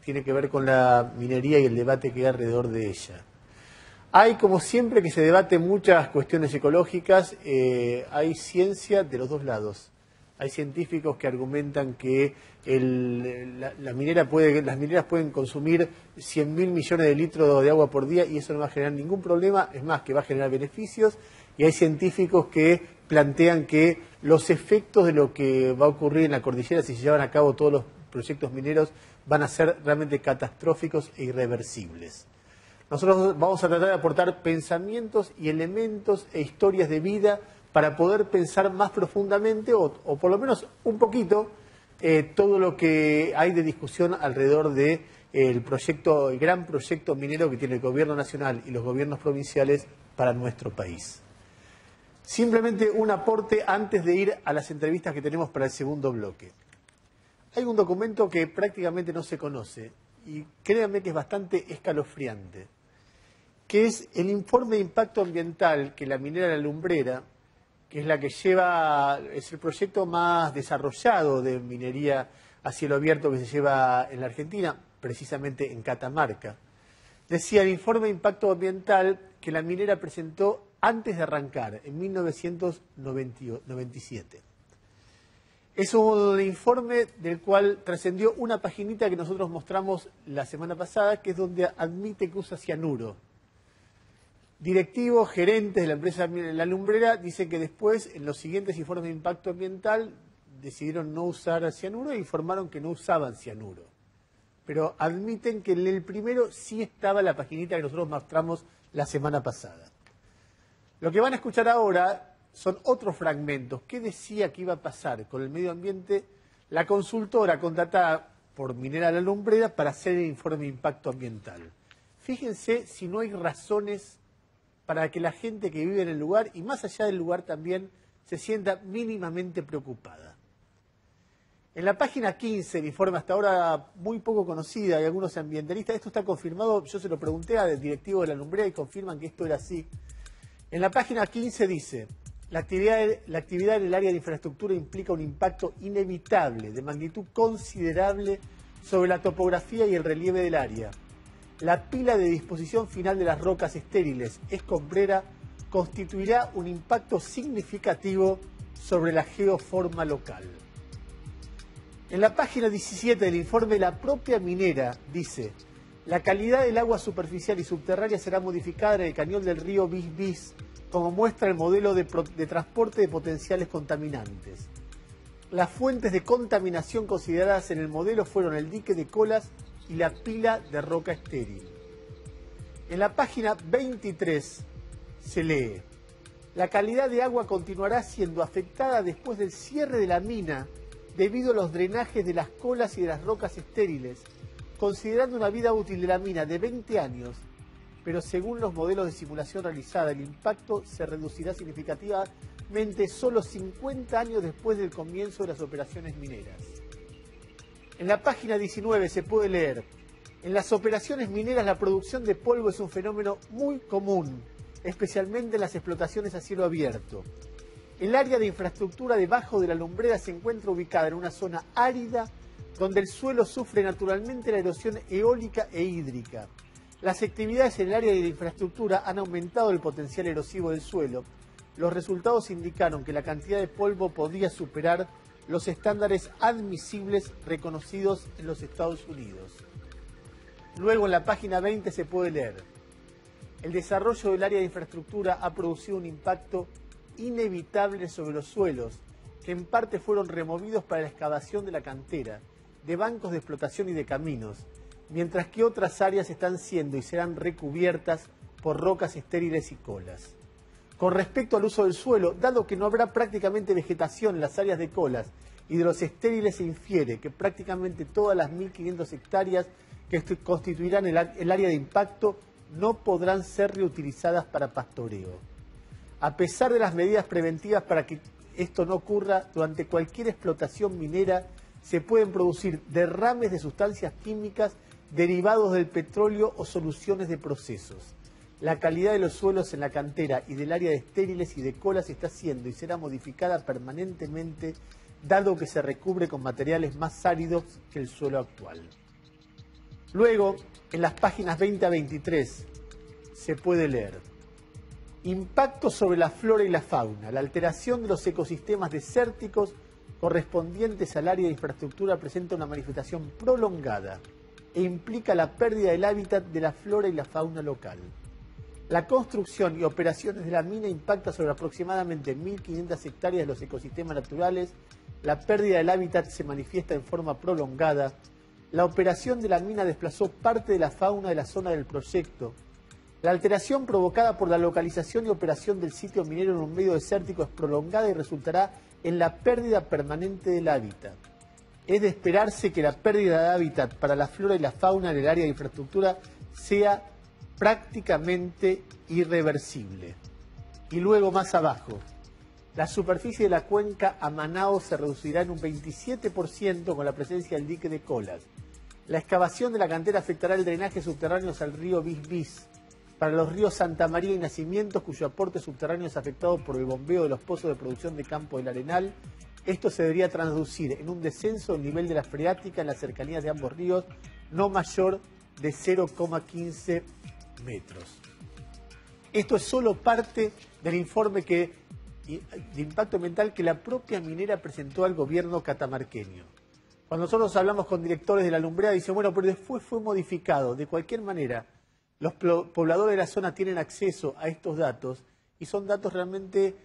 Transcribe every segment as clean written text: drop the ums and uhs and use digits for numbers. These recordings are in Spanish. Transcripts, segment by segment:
tiene que ver con la minería y el debate que hay alrededor de ella. Hay, como siempre, que se debate muchas cuestiones ecológicas, hay ciencia de los dos lados. Hay científicos que argumentan que las mineras pueden consumir 100.000 millones de litros de agua por día y eso no va a generar ningún problema, es más, que va a generar beneficios. Y hay científicos que plantean que los efectos de lo que va a ocurrir en la cordillera si se llevan a cabo todos los proyectos mineros van a ser realmente catastróficos e irreversibles. Nosotros vamos a tratar de aportar pensamientos y elementos e historias de vida para poder pensar más profundamente o por lo menos un poquito todo lo que hay de discusión alrededor de el gran proyecto minero que tiene el gobierno nacional y los gobiernos provinciales para nuestro país. Simplemente un aporte antes de ir a las entrevistas que tenemos para el segundo bloque. Hay un documento que prácticamente no se conoce y créanme que es bastante escalofriante, que es el informe de impacto ambiental que la minera La Lumbrera, que es la que es el proyecto más desarrollado de minería a cielo abierto que se lleva en la Argentina, precisamente en Catamarca. Decía el informe de impacto ambiental que la minera presentó antes de arrancar, en 1997. Es un informe del cual trascendió una paginita que nosotros mostramos la semana pasada, que es donde admite que usa cianuro. Directivos, gerentes de la empresa La Lumbrera dicen que después, en los siguientes informes de impacto ambiental, decidieron no usar cianuro e informaron que no usaban cianuro. Pero admiten que en el primero sí estaba la paginita que nosotros mostramos la semana pasada. Lo que van a escuchar ahora son otros fragmentos. ¿Qué decía que iba a pasar con el medio ambiente la consultora contratada por Minera La Lumbrera para hacer el informe de impacto ambiental? Fíjense si no hay razones para que la gente que vive en el lugar y más allá del lugar también se sienta mínimamente preocupada. En la página 15, el informe hasta ahora muy poco conocida y algunos ambientalistas, esto está confirmado, yo se lo pregunté al directivo de La Lumbrera y confirman que esto era así. En la página 15 dice: la actividad en el área de infraestructura implica un impacto inevitable, de magnitud considerable sobre la topografía y el relieve del área. La pila de disposición final de las rocas estériles escombrera constituirá un impacto significativo sobre la geoforma local. En la página 17 del informe, la propia minera dice: la calidad del agua superficial y subterránea será modificada en el cañón del río Bis, como muestra el modelo de transporte de potenciales contaminantes. Las fuentes de contaminación consideradas en el modelo fueron el dique de Colas y la pila de roca estéril. En la página 23 se lee: la calidad de agua continuará siendo afectada después del cierre de la mina debido a los drenajes de las colas y de las rocas estériles, considerando una vida útil de la mina de 20 años, pero según los modelos de simulación realizada, el impacto se reducirá significativamente solo 50 años después del comienzo de las operaciones mineras. En la página 19 se puede leer: en las operaciones mineras la producción de polvo es un fenómeno muy común, especialmente en las explotaciones a cielo abierto. El área de infraestructura debajo de La Lumbrera se encuentra ubicada en una zona árida donde el suelo sufre naturalmente la erosión eólica e hídrica. Las actividades en el área de infraestructura han aumentado el potencial erosivo del suelo. Los resultados indicaron que la cantidad de polvo podía superar los estándares admisibles reconocidos en los Estados Unidos. Luego, en la página 20 se puede leer: el desarrollo del área de infraestructura ha producido un impacto inevitable sobre los suelos, que en parte fueron removidos para la excavación de la cantera, de bancos de explotación y de caminos, mientras que otras áreas están siendo y serán recubiertas por rocas estériles y colas. Con respecto al uso del suelo, dado que no habrá prácticamente vegetación en las áreas de colas y de los estériles, se infiere que prácticamente todas las 1.500 hectáreas que constituirán el área de impacto no podrán ser reutilizadas para pastoreo. A pesar de las medidas preventivas para que esto no ocurra, durante cualquier explotación minera se pueden producir derrames de sustancias químicas derivados del petróleo o soluciones de procesos. La calidad de los suelos en la cantera y del área de estériles y de colas está siendo y será modificada permanentemente, dado que se recubre con materiales más áridos que el suelo actual. Luego, en las páginas 20 a 23, se puede leer: impacto sobre la flora y la fauna. La alteración de los ecosistemas desérticos correspondientes al área de infraestructura presenta una manifestación prolongada e implica la pérdida del hábitat de la flora y la fauna local. La construcción y operaciones de la mina impacta sobre aproximadamente 1.500 hectáreas de los ecosistemas naturales. La pérdida del hábitat se manifiesta en forma prolongada. La operación de la mina desplazó parte de la fauna de la zona del proyecto. La alteración provocada por la localización y operación del sitio minero en un medio desértico es prolongada y resultará en la pérdida permanente del hábitat. Es de esperarse que la pérdida de hábitat para la flora y la fauna en el área de infraestructura sea prácticamente irreversible. Y luego más abajo, la superficie de la cuenca Amanao se reducirá en un 27% con la presencia del dique de Colas. La excavación de la cantera afectará el drenaje subterráneo al río Bis. Para los ríos Santa María y Nacimientos, cuyo aporte subterráneo es afectado por el bombeo de los pozos de producción de Campo del Arenal, esto se debería traducir en un descenso del nivel de la freática en las cercanías de ambos ríos, no mayor de 0,15 metros. Esto es solo parte del informe de impacto ambiental que la propia minera presentó al gobierno catamarqueño. Cuando nosotros hablamos con directores de la lumbrera, dicen, bueno, pero después fue modificado. De cualquier manera, los pobladores de la zona tienen acceso a estos datos y son datos realmente,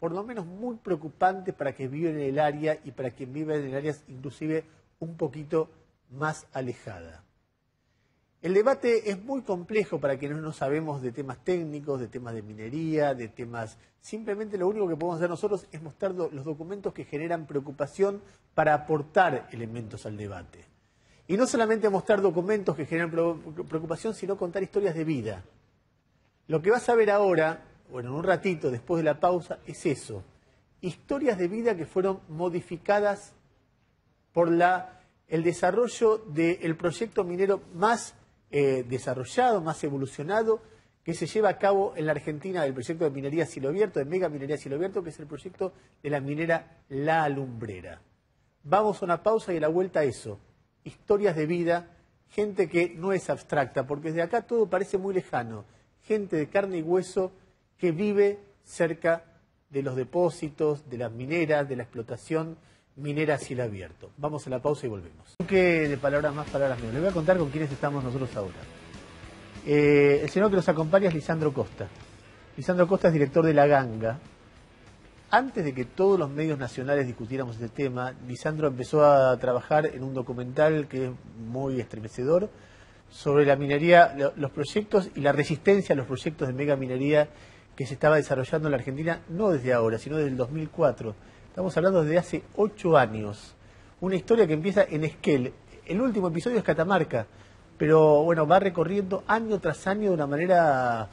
por lo menos, muy preocupantes para quien vive en el área y para quien vive en áreas inclusive un poquito más alejadas. El debate es muy complejo para quienes no sabemos de temas técnicos, de temas de minería, de temas... Simplemente lo único que podemos hacer nosotros es mostrar los documentos que generan preocupación para aportar elementos al debate. Y no solamente mostrar documentos que generan preocupación, sino contar historias de vida. Lo que vas a ver ahora, bueno, en un ratito después de la pausa, es eso. Historias de vida que fueron modificadas por el desarrollo del proyecto minero más desarrollado, más evolucionado, que se lleva a cabo en la Argentina, del proyecto de minería a cielo abierto, de mega minería a cielo abierto, que es el proyecto de la minera La Lumbrera. Vamos a una pausa y a la vuelta a eso. Historias de vida, gente que no es abstracta, porque desde acá todo parece muy lejano. Gente de carne y hueso que vive cerca de los depósitos, de las mineras, de la explotación minera a cielo abierto. Vamos a la pausa y volvemos. Que de palabras más, palabras menos. Les voy a contar con quiénes estamos nosotros ahora. El señor que nos acompaña es Lisandro Costa. Lisandro Costa es director de La Ganga. Antes de que todos los medios nacionales discutiéramos este tema, Lisandro empezó a trabajar en un documental que es muy estremecedor sobre la minería, los proyectos y la resistencia a los proyectos de mega minería que se estaba desarrollando en la Argentina, no desde ahora, sino desde el 2004. Estamos hablando desde hace 8 años. Una historia que empieza en Esquel. El último episodio es Catamarca, pero bueno, va recorriendo año tras año de una manera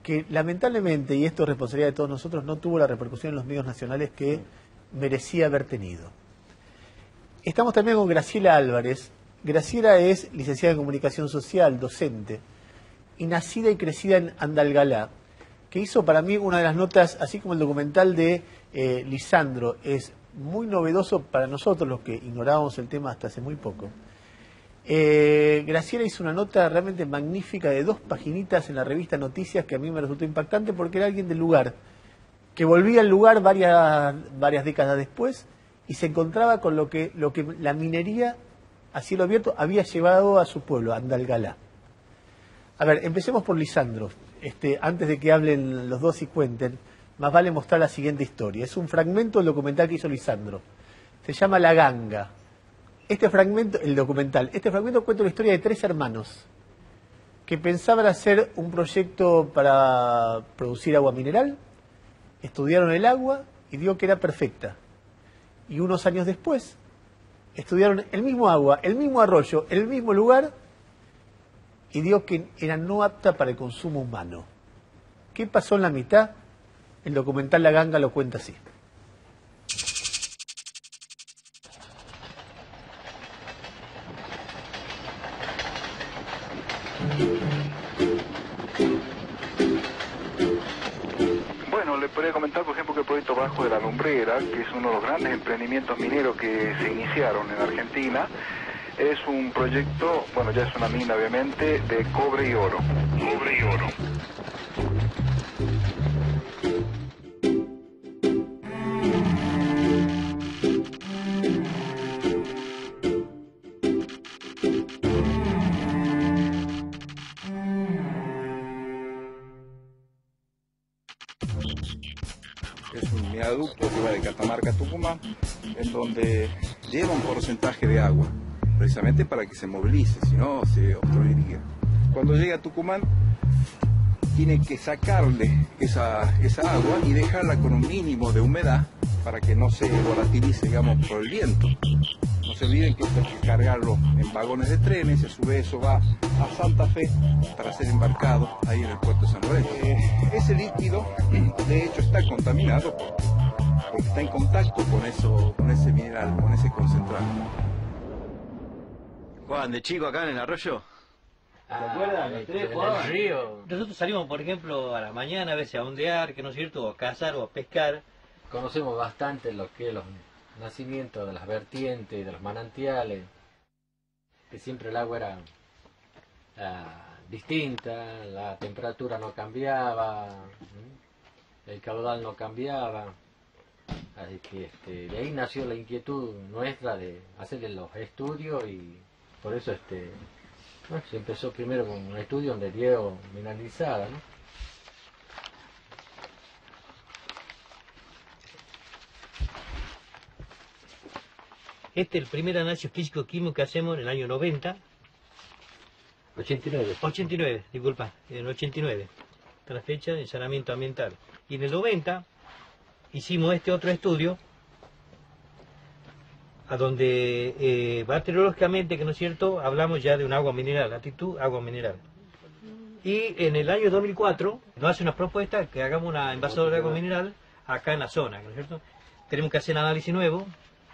que lamentablemente, y esto es responsabilidad de todos nosotros, no tuvo la repercusión en los medios nacionales que merecía haber tenido. Estamos también con Graciela Álvarez. Graciela es licenciada en Comunicación Social, docente, y nacida y crecida en Andalgalá, que hizo para mí una de las notas, así como el documental de Lisandro, es muy novedoso para nosotros, los que ignorábamos el tema hasta hace muy poco. Graciela hizo una nota realmente magnífica de 2 paginitas en la revista Noticias que a mí me resultó impactante porque era alguien del lugar, que volvía al lugar varias décadas después y se encontraba con lo que la minería a cielo abierto había llevado a su pueblo, a Andalgalá. A ver, empecemos por Lisandro. Antes de que hablen los dos y cuenten, más vale mostrar la siguiente historia. Es un fragmento del documental que hizo Lisandro. Se llama La Ganga. Este fragmento cuenta la historia de 3 hermanos que pensaban hacer un proyecto para producir agua mineral, estudiaron el agua y dio que era perfecta. Y unos años después estudiaron el mismo agua, el mismo arroyo, el mismo lugar y dio que era no apta para el consumo humano. ¿Qué pasó en la mitad? El documental La Ganga lo cuenta así. Bueno, le podría comentar, por ejemplo, que el proyecto Bajo de la Lumbrera, que es uno de los grandes emprendimientos mineros que se iniciaron en Argentina, es un proyecto, bueno, ya es una mina obviamente, de cobre y oro. Cobre y oro. Es un viaducto que va de Catamarca a Tucumán, en donde lleva un porcentaje de agua, precisamente para que se movilice, si no se obstruiría. Cuando llega a Tucumán, tiene que sacarle esa agua y dejarla con un mínimo de humedad para que no se volatilice, digamos, por el viento. No se olviden que esto hay que cargarlo en vagones de trenes, y a su vez eso va a Santa Fe para ser embarcado ahí en el puerto de San Lorenzo. Ese líquido, de hecho, está contaminado porque está en contacto con ese mineral, con ese concentrado. Juan, de chico acá en el arroyo. ¿Te acuerdas? En el río. Nosotros salimos, por ejemplo, a la mañana a veces a ondear, que no es cierto, o a cazar o a pescar. Conocemos bastante lo que es los nacimientos de las vertientes, de los manantiales, que siempre el agua era distinta, la temperatura no cambiaba, el caudal no cambiaba. Así que de ahí nació la inquietud nuestra de hacerle los estudios y por eso bueno, se empezó primero con un estudio donde dio mineralizada, ¿no? Este es el primer análisis físico-químico que hacemos en el año 90. 89, disculpa, en el 89. Hasta la fecha de saneamiento ambiental. Y en el 90 hicimos este otro estudio, a donde bacteriológicamente, que no es cierto, hablamos ya de un agua mineral, actitud agua mineral. Y en el año 2004 nos hace una propuesta que hagamos una envasadora de agua mineral acá en la zona, ¿no es cierto? Tenemos que hacer un análisis nuevo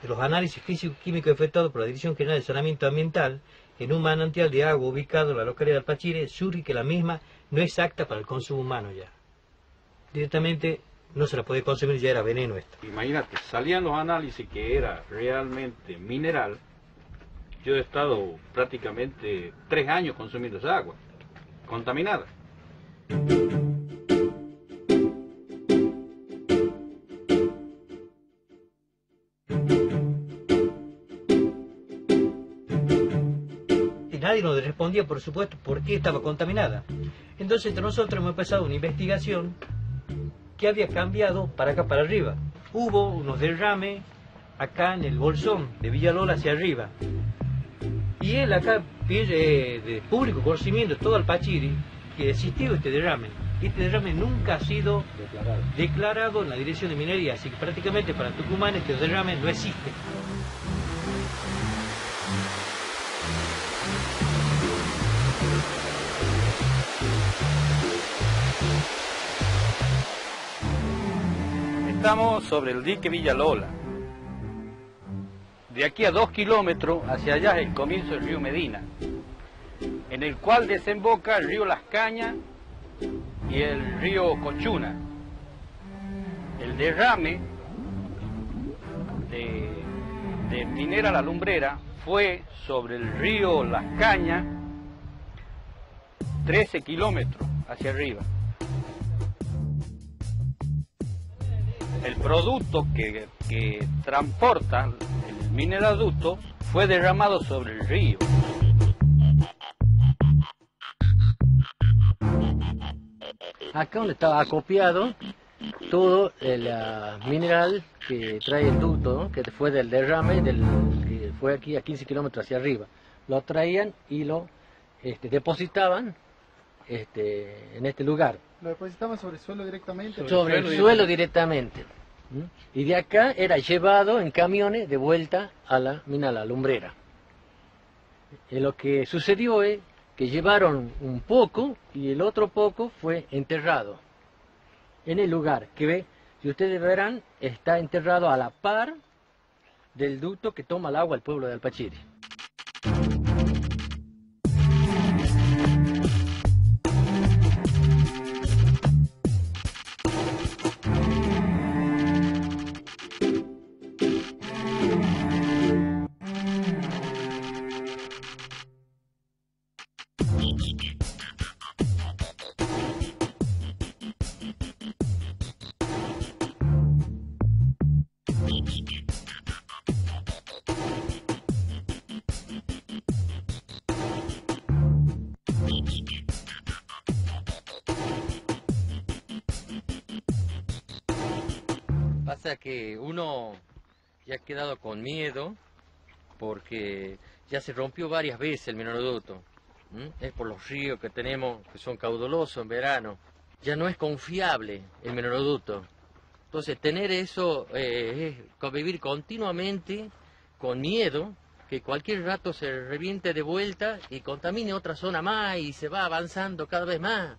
de los análisis físico-químicos efectuados por la Dirección General de Saneamiento Ambiental en un manantial de agua ubicado en la localidad de Alpachire, surge que la misma no es apta para el consumo humano ya. Directamente no se la puede consumir, ya era veneno esto. Imagínate, salían los análisis que era realmente mineral. Yo he estado prácticamente 3 años consumiendo esa agua, contaminada. Y nadie nos respondía, por supuesto, por qué estaba contaminada. Entonces entre nosotros hemos empezado una investigación que había cambiado para acá, para arriba. Hubo unos derrames acá en el bolsón de Villalola hacia arriba. Y él acá pide de público conocimiento, todo Alpachiri, que existió este derrame. Este derrame nunca ha sido declarado en la Dirección de Minería, así que prácticamente para Tucumán este derrame no existe. Estamos sobre el dique Villalola. De aquí a 2 kilómetros hacia allá es el comienzo del río Medina, en el cual desemboca el río Las Cañas y el río Cochuna. El derrame de Minera La Lumbrera fue sobre el río Las Cañas 13 kilómetros hacia arriba. El producto que transporta el mineraducto fue derramado sobre el río. Acá donde estaba acopiado todo el mineral que trae el ducto, ¿no? Que fue del derrame, que fue aquí a 15 kilómetros hacia arriba. Lo traían y lo depositaban en este lugar. ¿Lo depositaban sobre el suelo directamente? Sobre el suelo directamente. Y de acá era llevado en camiones de vuelta a la mina La Lumbrera. Lo que sucedió es que llevaron un poco y el otro poco fue enterrado en el lugar que ve, si ustedes verán, está enterrado a la par del ducto que toma el agua al pueblo de Alpachiri. Pasa que uno ya ha quedado con miedo porque ya se rompió varias veces el mineroducto. Es por los ríos que tenemos que son caudalosos en verano. Ya no es confiable el mineroducto. Entonces tener eso es convivir continuamente con miedo que cualquier rato se reviente de vuelta y contamine otra zona más y se va avanzando cada vez más.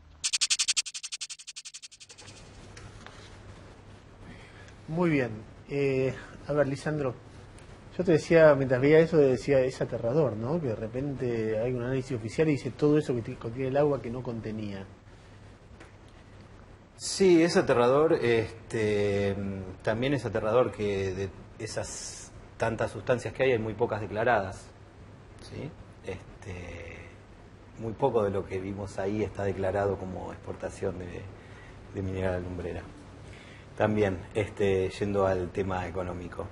Muy bien. A ver, Lisandro, yo te decía, mientras veía eso, decía, es aterrador, ¿no? Que de repente hay un análisis oficial y dice todo eso que contiene el agua que no contenía. Sí, es aterrador. También es aterrador que de esas tantas sustancias que hay muy pocas declaradas. ¿Sí? Muy poco de lo que vimos ahí está declarado como exportación de mineral alumbrera. También, yendo al tema económico.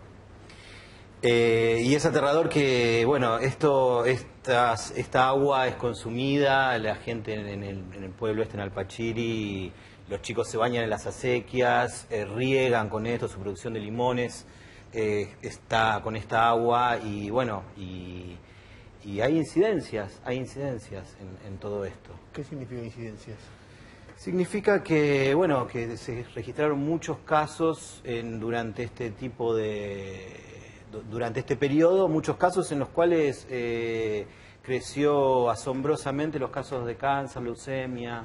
Y es aterrador que, bueno, esta agua es consumida, la gente en el pueblo en Alpachiri, los chicos se bañan en las acequias, riegan con esto su producción de limones, está con esta agua y, bueno, y hay incidencias en todo esto. ¿Qué significa incidencias? Significa que, bueno, que se registraron muchos casos durante este periodo, muchos casos en los cuales creció asombrosamente los casos de cáncer, leucemia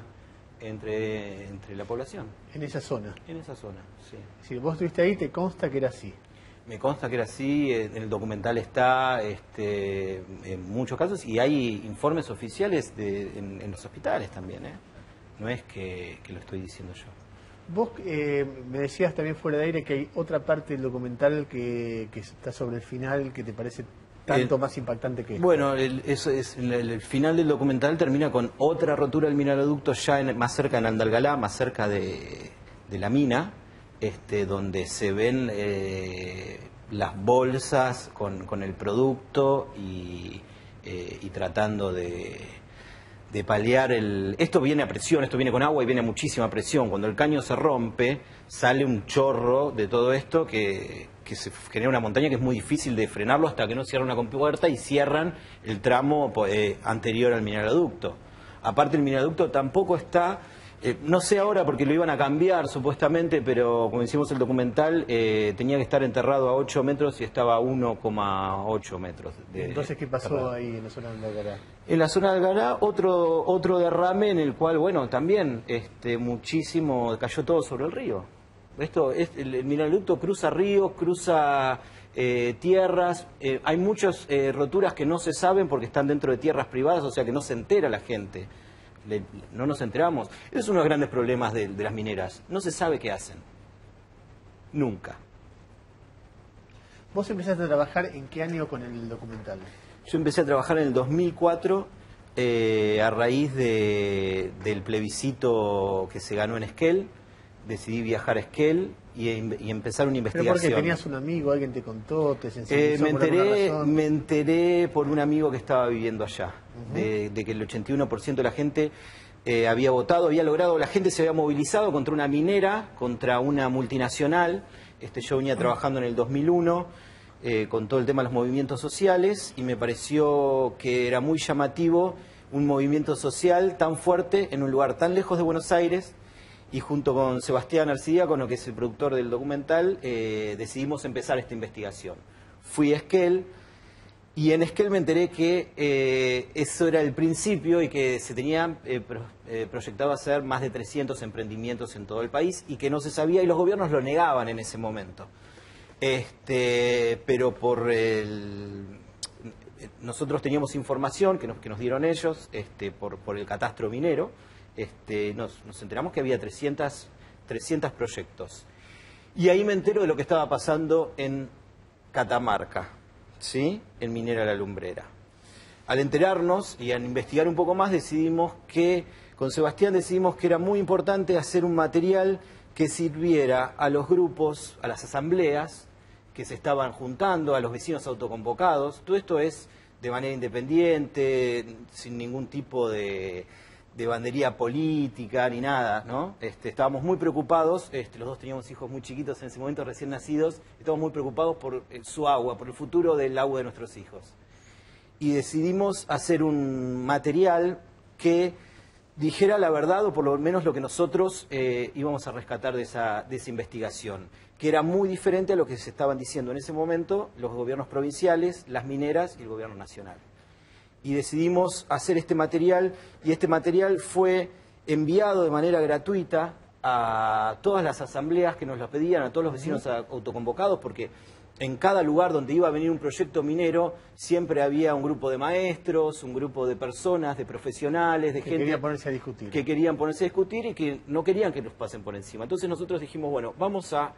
entre la población. En esa zona. En esa zona, sí. Si vos estuviste ahí, ¿te consta que era así? Me consta que era así, en el documental está, en muchos casos, y hay informes oficiales en los hospitales también, ¿eh? No es que lo estoy diciendo yo. Vos me decías también fuera de aire que hay otra parte del documental que está sobre el final que te parece tanto más impactante que esto. Bueno, el final del documental termina con otra rotura del mineroducto ya más cerca en Andalgalá, más cerca de la mina, donde se ven las bolsas con el producto y tratando de paliar esto viene a presión, esto viene con agua y viene a muchísima presión. Cuando el caño se rompe, sale un chorro de todo esto que se genera una montaña que es muy difícil de frenarlo hasta que no cierran una compuerta y cierran el tramo anterior al mineroducto. Aparte el mineroducto tampoco está, no sé ahora porque lo iban a cambiar supuestamente, pero como hicimos el documental, tenía que estar enterrado a 8 metros y estaba a 1,8 metros. Entonces, ¿qué pasó ahí en la zona de Algará? En la zona de Algará, otro derrame en el cual, bueno, también muchísimo, cayó todo sobre el río. El mineroducto cruza ríos, cruza tierras, hay muchas roturas que no se saben porque están dentro de tierras privadas, o sea que no se entera la gente. No nos enteramos. Ese es uno de los grandes problemas de las mineras. No se sabe qué hacen. Nunca. ¿Vos empezaste a trabajar en qué año con el documental? Yo empecé a trabajar en el 2004 a raíz del plebiscito que se ganó en Esquel. Decidí viajar a Esquel y empezar una investigación. ¿Pero porque tenías un amigo, alguien te contó, te sensibilizó me enteré por un amigo que estaba viviendo allá, de que el 81% de la gente había votado, había logrado, la gente se había movilizado contra una minera, contra una multinacional. Yo venía trabajando en el 2001 con todo el tema de los movimientos sociales y me pareció que era muy llamativo un movimiento social tan fuerte en un lugar tan lejos de Buenos Aires. Y junto con Sebastián Arcidiácono, que es el productor del documental, decidimos empezar esta investigación. Fui a Esquel y en Esquel me enteré que eso era el principio y que se tenía proyectado hacer más de 300 emprendimientos en todo el país y que no se sabía y los gobiernos lo negaban en ese momento. Pero nosotros teníamos información que nos dieron ellos por el catastro minero. Nos enteramos que había 300 proyectos. Y ahí me entero de lo que estaba pasando en Catamarca, ¿sí? En Minera La Lumbrera. al enterarnos y al investigar un poco más, con Sebastián decidimos que era muy importante hacer un material que sirviera a los grupos, a las asambleas que se estaban juntando, a los vecinos autoconvocados. Todo esto es de manera independiente, sin ningún tipo de bandería política ni nada, ¿no? Estábamos muy preocupados, los dos teníamos hijos muy chiquitos en ese momento, recién nacidos, estábamos muy preocupados por su agua, por el futuro del agua de nuestros hijos. Y decidimos hacer un material que dijera la verdad, o por lo menos lo que nosotros íbamos a rescatar de esa investigación, que era muy diferente a lo que se estaban diciendo en ese momento los gobiernos provinciales, las mineras y el gobierno nacional. Y decidimos hacer este material, y este material fue enviado de manera gratuita a todas las asambleas que nos lo pedían, a todos los vecinos autoconvocados, porque en cada lugar donde iba a venir un proyecto minero siempre había un grupo de maestros, un grupo de personas, de profesionales, de gente que querían ponerse a discutir. Que querían ponerse a discutir y que no querían que nos pasen por encima. Entonces nosotros dijimos, bueno, vamos a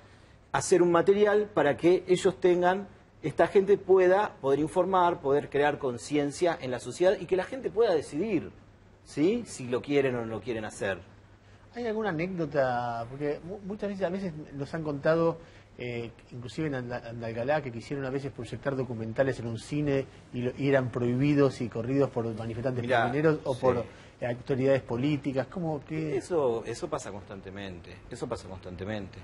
hacer un material para que ellos tengan, esta gente pueda poder informar, poder crear conciencia en la sociedad y que la gente pueda decidir, ¿sí?, si lo quieren o no lo quieren hacer. ¿Hay alguna anécdota? Porque muchas veces nos han contado, inclusive en Andalgalá, que quisieron a veces proyectar documentales en un cine y eran prohibidos y corridos por manifestantes mineros o por autoridades políticas. ¿Cómo que...? Eso pasa constantemente, Eso pasa constantemente,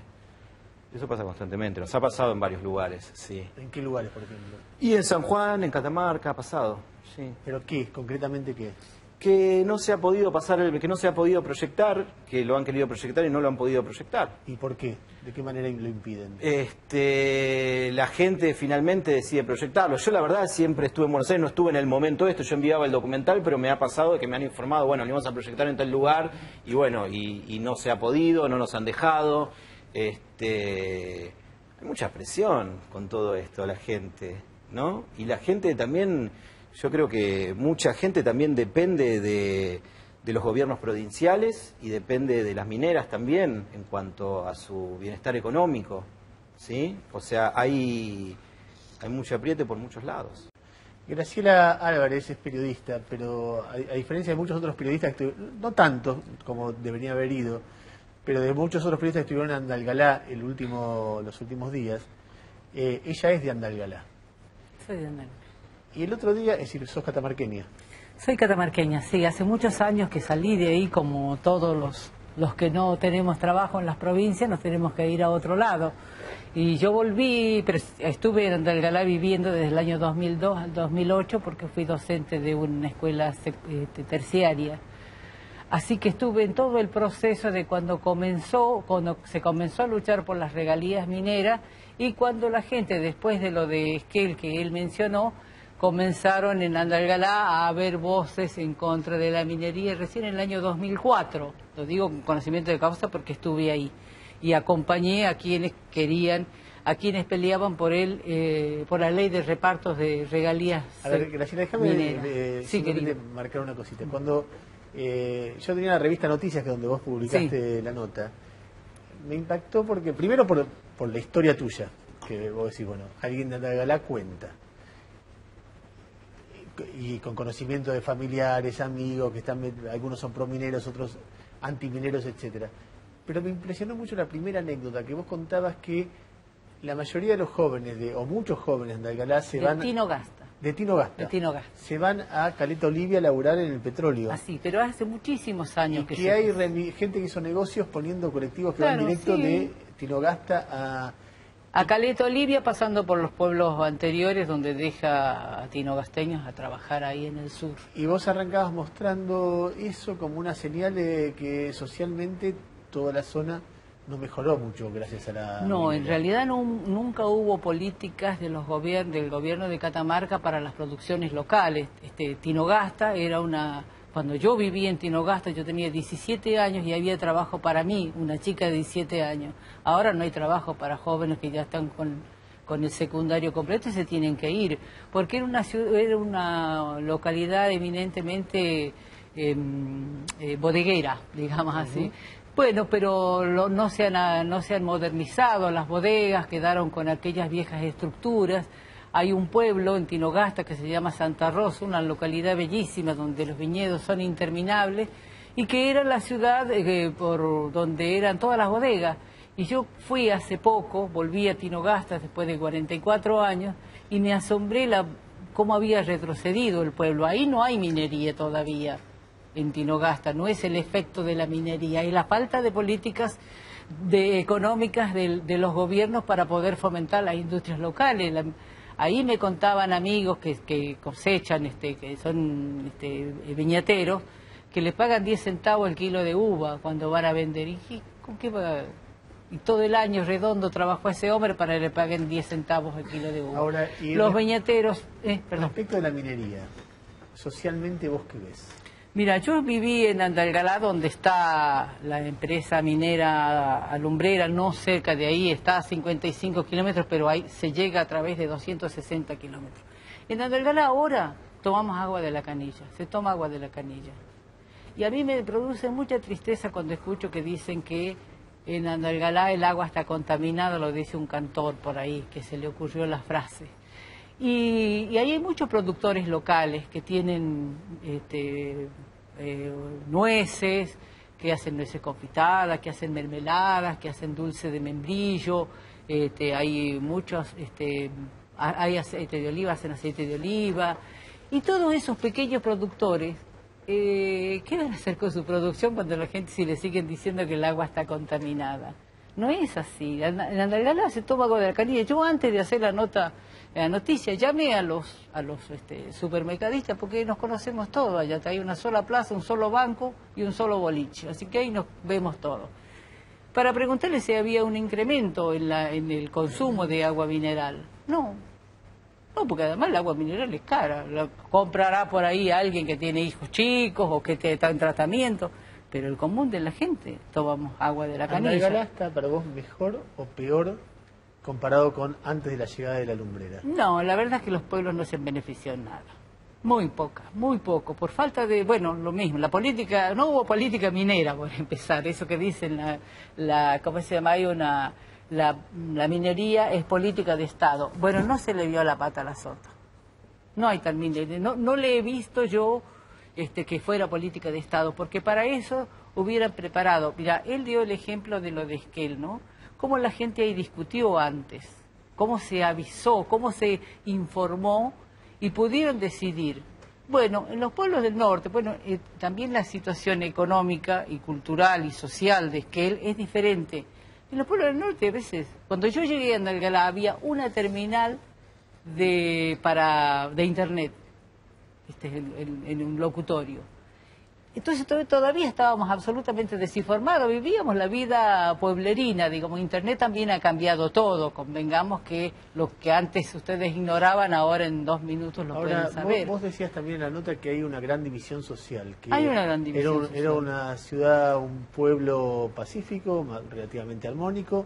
nos ha pasado en varios lugares, sí. ¿En qué lugares, por ejemplo? Y en San Juan, en Catamarca, ha pasado, sí. ¿Pero qué? ¿Concretamente qué? Que no se ha podido que no se ha podido proyectar, que lo han querido proyectar y no lo han podido proyectar. ¿Y por qué? ¿De qué manera lo impiden? La gente finalmente decide proyectarlo. Yo la verdad siempre estuve en Buenos Aires, no estuve en el momento yo enviaba el documental, pero me ha pasado de que me han informado, bueno, lo íbamos a proyectar en tal lugar, y bueno, y no se ha podido, no nos han dejado. Hay mucha presión con todo esto, la gente, ¿no? Y la gente también, yo creo que mucha gente también depende de los gobiernos provinciales y depende de las mineras también en cuanto a su bienestar económico, ¿sí? O sea, hay mucho apriete por muchos lados. Graciela Álvarez es periodista, pero a diferencia de muchos otros periodistas, no tanto como debería haber ido, pero de muchos otros periodistas que estuvieron en Andalgalá los últimos días, ella es de Andalgalá. Soy de Andalgalá. Y el otro día, es decir, sos catamarqueña. Soy catamarqueña, sí. Hace muchos años que salí de ahí, como todos los que no tenemos trabajo en las provincias, nos tenemos que ir a otro lado. Y yo volví, pero estuve en Andalgalá viviendo desde el año 2002 al 2008, porque fui docente de una escuela terciaria. Así que estuve en todo el proceso de cuando se comenzó a luchar por las regalías mineras y cuando la gente, después de lo de Esquel que él mencionó, comenzaron en Andalgalá a haber voces en contra de la minería recién en el año 2004. Lo digo con conocimiento de causa porque estuve ahí y acompañé a quienes peleaban por la ley de repartos de regalías. A ver, Graciela, déjame marcar una cosita. Cuando yo tenía la revista Noticias, que es donde vos publicaste la nota, me impactó porque, primero por la historia tuya, que vos decís, bueno, alguien de Andalgalá cuenta, y con conocimiento de familiares, amigos, que algunos son promineros, otros antimineros, etcétera. Pero me impresionó mucho la primera anécdota, que vos contabas que la mayoría de los jóvenes, o muchos jóvenes de Andalgalá se van... De Tinogasta. Se van a Caleta Olivia a laburar en el petróleo. Así, pero hace muchísimos años y que hay gente que hizo negocios poniendo colectivos que van directo de Tinogasta a Caleta Olivia, pasando por los pueblos anteriores donde deja a tinogasteños a trabajar ahí en el sur. Y vos arrancabas mostrando eso como una señal de que socialmente toda la zona no mejoró mucho gracias a la... No, en realidad nunca hubo políticas del gobierno de Catamarca para las producciones locales. Tinogasta era una... Cuando yo vivía en Tinogasta yo tenía 17 años y había trabajo para mí, una chica de 17 años. Ahora no hay trabajo para jóvenes que ya están con el secundario completo y se tienen que ir, porque era una localidad eminentemente bodeguera, digamos así. Bueno, pero no se han modernizado las bodegas, quedaron con aquellas viejas estructuras. Hay un pueblo en Tinogasta que se llama Santa Rosa, una localidad bellísima donde los viñedos son interminables y que era la ciudad por donde eran todas las bodegas. Y yo fui hace poco, volví a Tinogasta después de 44 años y me asombré cómo había retrocedido el pueblo. Ahí no hay minería todavía en Tinogasta, no es el efecto de la minería, y la falta de políticas económicas de los gobiernos para poder fomentar las industrias locales. Ahí me contaban amigos que cosechan, que son viñateros, que le pagan 10 centavos el kilo de uva cuando van a vender. ¿Y con qué va? Y todo el año redondo trabajó ese hombre para que le paguen 10 centavos el kilo de uva. Ahora, los viñateros... Respecto de la minería, socialmente, ¿vos qué ves? Mira, yo viví en Andalgalá, donde está la empresa minera alumbrera, no cerca de ahí, está a 55 kilómetros, pero ahí se llega a través de 260 kilómetros. En Andalgalá ahora tomamos agua de la canilla, se toma agua de la canilla. Y a mí me produce mucha tristeza cuando escucho que dicen que en Andalgalá el agua está contaminada, lo dice un cantor por ahí, que se le ocurrió la frase. Y ahí hay muchos productores locales que tienen nueces, que hacen nueces confitadas, que hacen mermeladas, que hacen dulce de membrillo, hay muchos, hay aceite de oliva, hacen aceite de oliva, y todos esos pequeños productores, ¿qué van a hacer con su producción cuando la gente si le siguen diciendo que el agua está contaminada? No es así. En Andalgalá se toma agua de la canilla. Yo antes de hacer la noticia llamé a los supermercadistas porque nos conocemos todos. Allá hay una sola plaza, un solo banco y un solo boliche. Así que ahí nos vemos todos. Para preguntarles si había un incremento en el consumo de agua mineral. No, porque además el agua mineral es cara. La comprará por ahí alguien que tiene hijos chicos o que está en tratamiento. Pero el común de la gente tomamos agua de la canilla. ¿Andalgalá está para vos mejor o peor comparado con antes de la llegada de la lumbrera? No, la verdad es que los pueblos no se han beneficiado en nada. Muy poco. Por falta de, lo mismo, la política, no hubo política minera, por empezar. Eso que dicen, ¿cómo se llama? Hay la minería es política de Estado. Bueno, no se le dio la pata a la sota. No hay tal minería. No le he visto yo que fuera política de Estado, porque para eso hubieran preparado. Mira, él dio el ejemplo de lo de Esquel, ¿no? Cómo la gente ahí discutió antes, cómo se avisó, cómo se informó y pudieron decidir. Bueno, en los pueblos del norte, también la situación económica y cultural y social de Esquel es diferente. En los pueblos del norte a veces, cuando yo llegué a Andalgalá había una terminal de internet. En un locutorio. Entonces todavía estábamos absolutamente desinformados, vivíamos la vida pueblerina, digamos, Internet también ha cambiado todo, convengamos que lo que antes ustedes ignoraban, ahora en 2 minutos lo pueden saber. Vos decías también en la nota que hay una gran división social. Que hay una gran división social. Era una ciudad, un pueblo pacífico, relativamente armónico,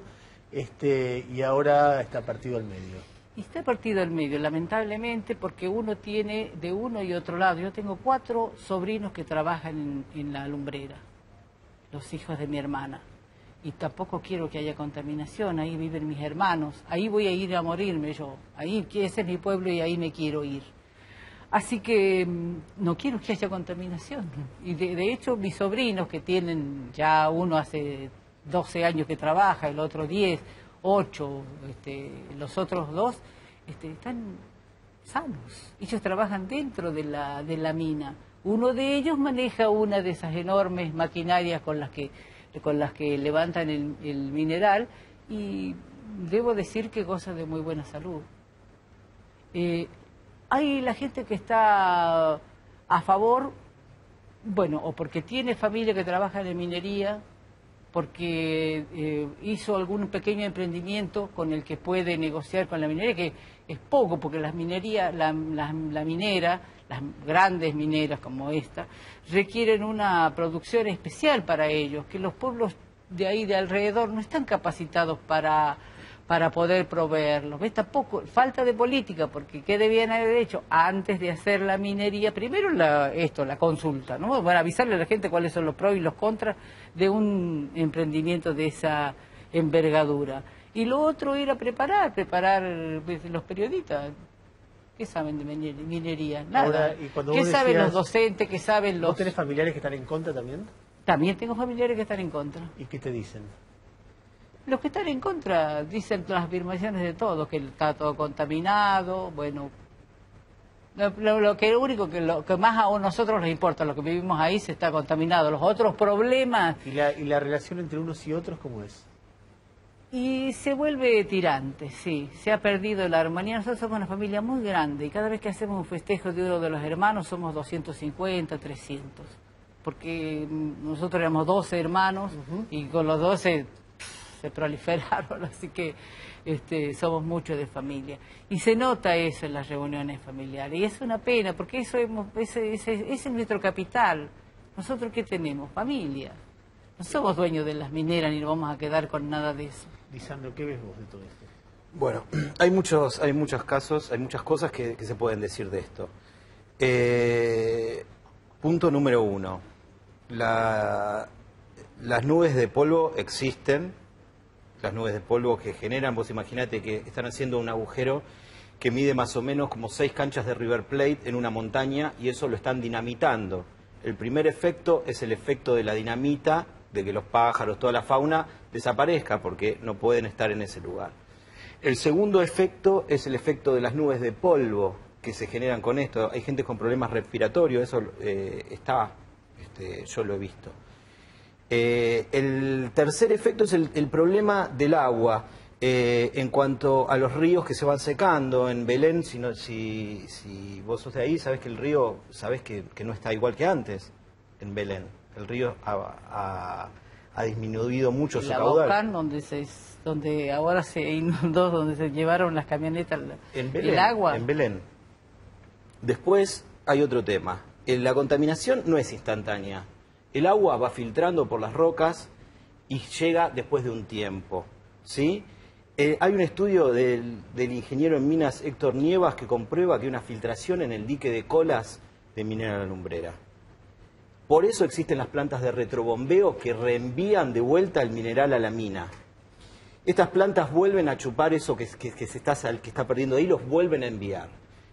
y ahora está partido al medio. Y está partido al medio, lamentablemente, porque uno tiene de uno y otro lado. Yo tengo 4 sobrinos que trabajan en la lumbrera, los hijos de mi hermana. Y tampoco quiero que haya contaminación, ahí viven mis hermanos, ahí voy a ir a morirme yo. Ese es mi pueblo y ahí me quiero ir. Así que no quiero que haya contaminación. Y de hecho mis sobrinos que tienen, ya uno hace 12 años que trabaja, el otro 10, 8, los otros 2 están sanos. Ellos trabajan dentro de la mina. Uno de ellos maneja una de esas enormes maquinarias con las que levantan el mineral y debo decir que goza de muy buena salud. Hay la gente que está a favor, o porque tiene familia que trabaja en minería, porque hizo algún pequeño emprendimiento con el que puede negociar con la minería, que es poco, porque las minerías, la minera, las grandes mineras como esta, requieren una producción especial para ellos, que los pueblos de ahí de alrededor no están capacitados para poder proveerlos. ¿Ves? Tampoco, falta de política, porque ¿qué debían haber hecho antes de hacer la minería? Primero la consulta, ¿no? Avisarle a la gente cuáles son los pros y los contras de un emprendimiento de esa envergadura. Y lo otro era preparar los periodistas. ¿Qué saben de minería? Nada. Ahora, y cuando ¿Qué vos saben decías- los docentes? ¿Qué saben los...? ¿Vos tenés familiares que están en contra también? También tengo familiares que están en contra. ¿Y qué te dicen? Los que están en contra dicen las afirmaciones de todos, que está todo contaminado, bueno... Lo que más a nosotros nos importa, lo que vivimos ahí se está contaminado. Los otros problemas... ¿Y la relación entre unos y otros cómo es? Y se vuelve tirante, sí. Se ha perdido la armonía. Nosotros somos una familia muy grande y cada vez que hacemos un festejo de uno de los hermanos somos 250, 300. Porque nosotros éramos 12 hermanos y con los 12 se proliferaron, así que somos muchos de familia. Y se nota eso en las reuniones familiares. Y es una pena porque ese es nuestro capital. ¿Nosotros qué tenemos? Familia. No somos dueños de las mineras ni nos vamos a quedar con nada de eso. Lisandro, ¿qué ves vos de todo esto? Bueno, hay muchos casos, hay muchas cosas que se pueden decir de esto. Punto número 1. Las nubes de polvo existen, las nubes de polvo que generan, vos imaginate que están haciendo un agujero que mide más o menos como 6 canchas de River Plate en una montaña y eso lo están dinamitando. El primer efecto es el efecto de la dinamita, de que los pájaros, toda la fauna desaparezca porque no pueden estar en ese lugar. El segundo efecto es el efecto de las nubes de polvo que se generan con esto. Hay gente con problemas respiratorios, eso yo lo he visto. El tercer efecto es el problema del agua. En cuanto a los ríos que se van secando, en Belén, si vos sos de ahí, sabés que el río, sabés que no está igual que antes en Belén. El río ha disminuido mucho su caudal. Bocán, donde ahora se inundó, donde se llevaron las camionetas, En Belén, el agua. En Belén. Después hay otro tema. La contaminación no es instantánea. El agua va filtrando por las rocas y llega después de un tiempo, ¿sí? Hay un estudio del ingeniero en minas Héctor Nievas que comprueba que hay una filtración en el dique de Colas de Minera La Lumbrera. Por eso existen las plantas de retrobombeo que reenvían de vuelta el mineral a la mina. Estas plantas vuelven a chupar eso que está perdiendo ahí, los vuelven a enviar.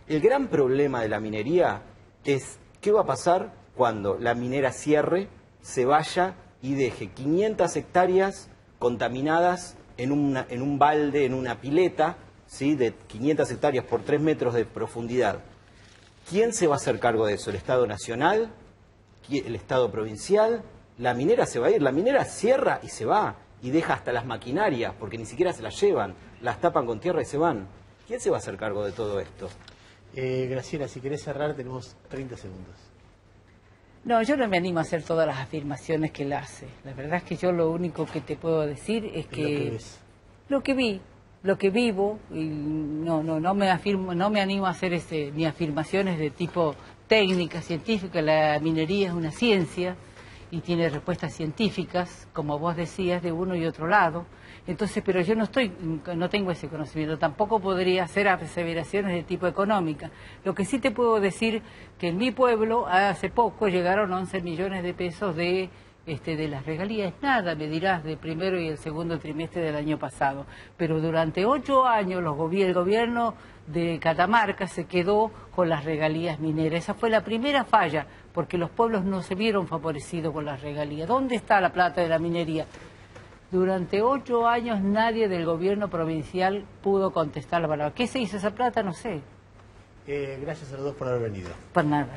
El gran problema de la minería es qué va a pasar cuando la minera cierre, se vaya y deje 500 hectáreas contaminadas en un balde, en una pileta, ¿sí? De 500 hectáreas por 3 metros de profundidad. ¿Quién se va a hacer cargo de eso? ¿El Estado Nacional? ¿El Estado Provincial? La minera se va a ir, la minera cierra y se va, y deja hasta las maquinarias, porque ni siquiera se las llevan, las tapan con tierra y se van. ¿Quién se va a hacer cargo de todo esto? Graciela, si querés cerrar, tenemos 30 segundos. No, yo no me animo a hacer todas las afirmaciones que él hace. La verdad es que yo lo único que te puedo decir es que lo que vi, lo que vivo, y no me animo a hacer ni afirmaciones de tipo técnica, científica. La minería es una ciencia y tiene respuestas científicas, como vos decías, de uno y otro lado. Entonces, pero yo no tengo ese conocimiento, tampoco podría hacer aseveraciones de tipo económica. Lo que sí te puedo decir que en mi pueblo hace poco llegaron 11 millones de pesos de las regalías. Nada, me dirás, del primero y el segundo trimestre del año pasado. Pero durante 8 años el gobierno de Catamarca se quedó con las regalías mineras. Esa fue la primera falla, porque los pueblos no se vieron favorecidos con las regalías. ¿Dónde está la plata de la minería? Durante 8 años nadie del gobierno provincial pudo contestar la palabra. ¿Qué se hizo esa plata? No sé. Gracias a los dos por haber venido. Por nada.